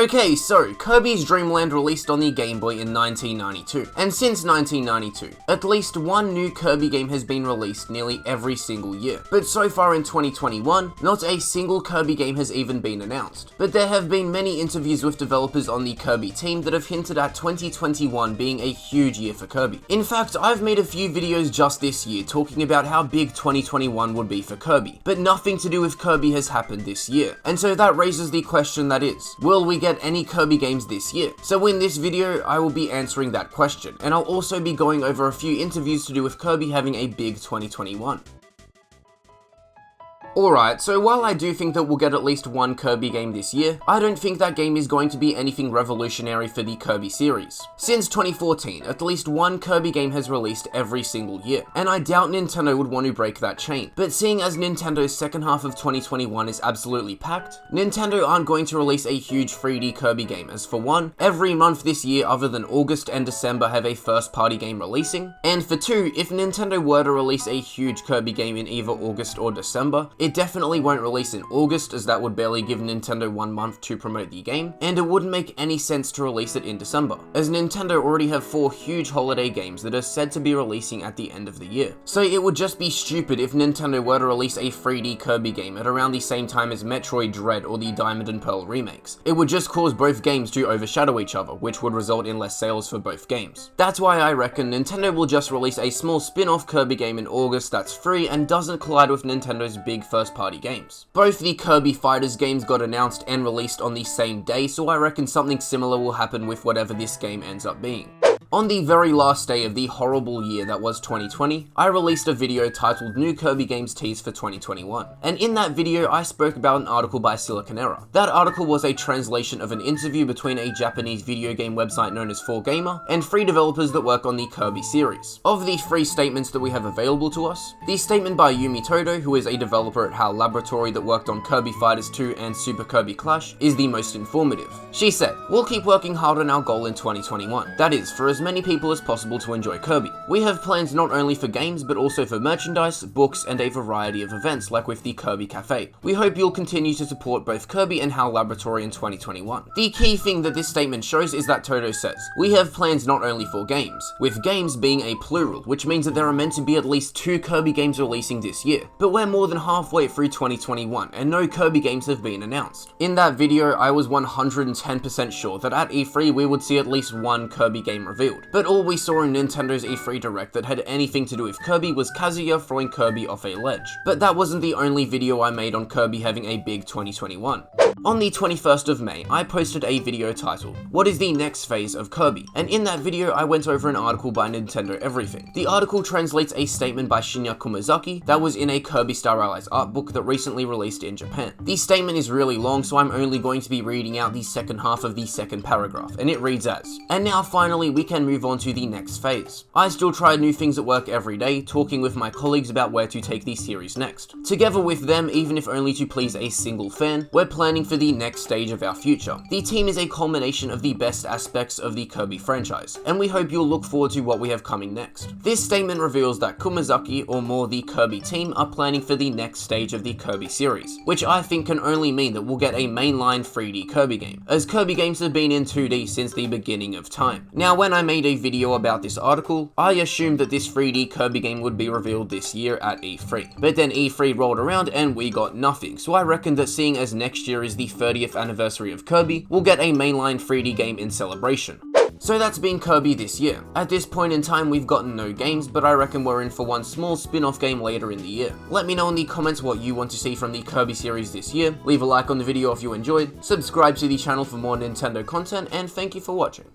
Okay, so Kirby's Dream Land released on the Game Boy in 1992, and since 1992, at least one new Kirby game has been released nearly every single year. But so far in 2021, not a single Kirby game has even been announced. But there have been many interviews with developers on the Kirby team that have hinted at 2021 being a huge year for Kirby. In fact, I've made a few videos just this year talking about how big 2021 would be for Kirby, but nothing to do with Kirby has happened this year. And so that raises the question that is, will we get any Kirby games this year? So in this video, I will be answering that question, and I'll also be going over a few interviews to do with Kirby having a big 2021. Alright, so while I do think that we'll get at least one Kirby game this year, I don't think that game is going to be anything revolutionary for the Kirby series. Since 2014, at least one Kirby game has released every single year, and I doubt Nintendo would want to break that chain. But seeing as Nintendo's second half of 2021 is absolutely packed, Nintendo aren't going to release a huge 3D Kirby game, as for one, every month this year other than August and December have a first party game releasing, and for two, if Nintendo were to release a huge Kirby game in either August or December, it definitely won't release in August, as that would barely give Nintendo 1 month to promote the game, and it wouldn't make any sense to release it in December, as Nintendo already have 4 huge holiday games that are said to be releasing at the end of the year. So it would just be stupid if Nintendo were to release a 3D Kirby game at around the same time as Metroid Dread or the Diamond and Pearl remakes. It would just cause both games to overshadow each other, which would result in less sales for both games. That's why I reckon Nintendo will just release a small spin-off Kirby game in August that's free and doesn't collide with Nintendo's big first-party games. Both the Kirby Fighters games got announced and released on the same day, so I reckon something similar will happen with whatever this game ends up being. On the very last day of the horrible year that was 2020, I released a video titled New Kirby Games Tease for 2021. And in that video, I spoke about an article by Siliconera. That article was a translation of an interview between a Japanese video game website known as 4Gamer and 3 developers that work on the Kirby series. Of the 3 statements that we have available to us, the statement by Yumi Todo, who is a developer at HAL Laboratory that worked on Kirby Fighters 2 and Super Kirby Clash, is the most informative. She said, "We'll keep working hard on our goal in 2021. That is, for as many people as possible to enjoy Kirby. We have plans not only for games, but also for merchandise, books, and a variety of events like with the Kirby Cafe. We hope you'll continue to support both Kirby and HAL Laboratory in 2021. The key thing that this statement shows is that Todo says, "We have plans not only for games," with games being a plural, which means that there are meant to be at least 2 Kirby games releasing this year. But we're more than halfway through 2021, and no Kirby games have been announced. In that video, I was 110% sure that at E3 we would see at least one Kirby game revealed. But all we saw in Nintendo's E3 Direct that had anything to do with Kirby was Kazuya throwing Kirby off a ledge. But that wasn't the only video I made on Kirby having a big 2021. On the 21st of May, I posted a video titled, "What is the next phase of Kirby?" And in that video, I went over an article by Nintendo Everything. The article translates a statement by Shinya Kumazaki that was in a Kirby Star Allies art book that recently released in Japan. The statement is really long, so I'm only going to be reading out the second half of the second paragraph, and it reads as, "And now finally we can move on to the next phase. I still try new things at work every day, talking with my colleagues about where to take the series next. Together with them, even if only to please a single fan, we're planning for the next stage of our future. The team is a culmination of the best aspects of the Kirby franchise, and we hope you'll look forward to what we have coming next." This statement reveals that Kumazaki, or more the Kirby team, are planning for the next stage of the Kirby series, which I think can only mean that we'll get a mainline 3D Kirby game, as Kirby games have been in 2D since the beginning of time. Now, when I made a video about this article, I assumed that this 3D Kirby game would be revealed this year at E3. But then E3 rolled around and we got nothing, so I reckon that seeing as next year is the 30th anniversary of Kirby, we'll get a mainline 3D game in celebration. So that's been Kirby this year. At this point in time, we've gotten no games, but I reckon we're in for one small spin-off game later in the year. Let me know in the comments what you want to see from the Kirby series this year, leave a like on the video if you enjoyed, subscribe to the channel for more Nintendo content, and thank you for watching.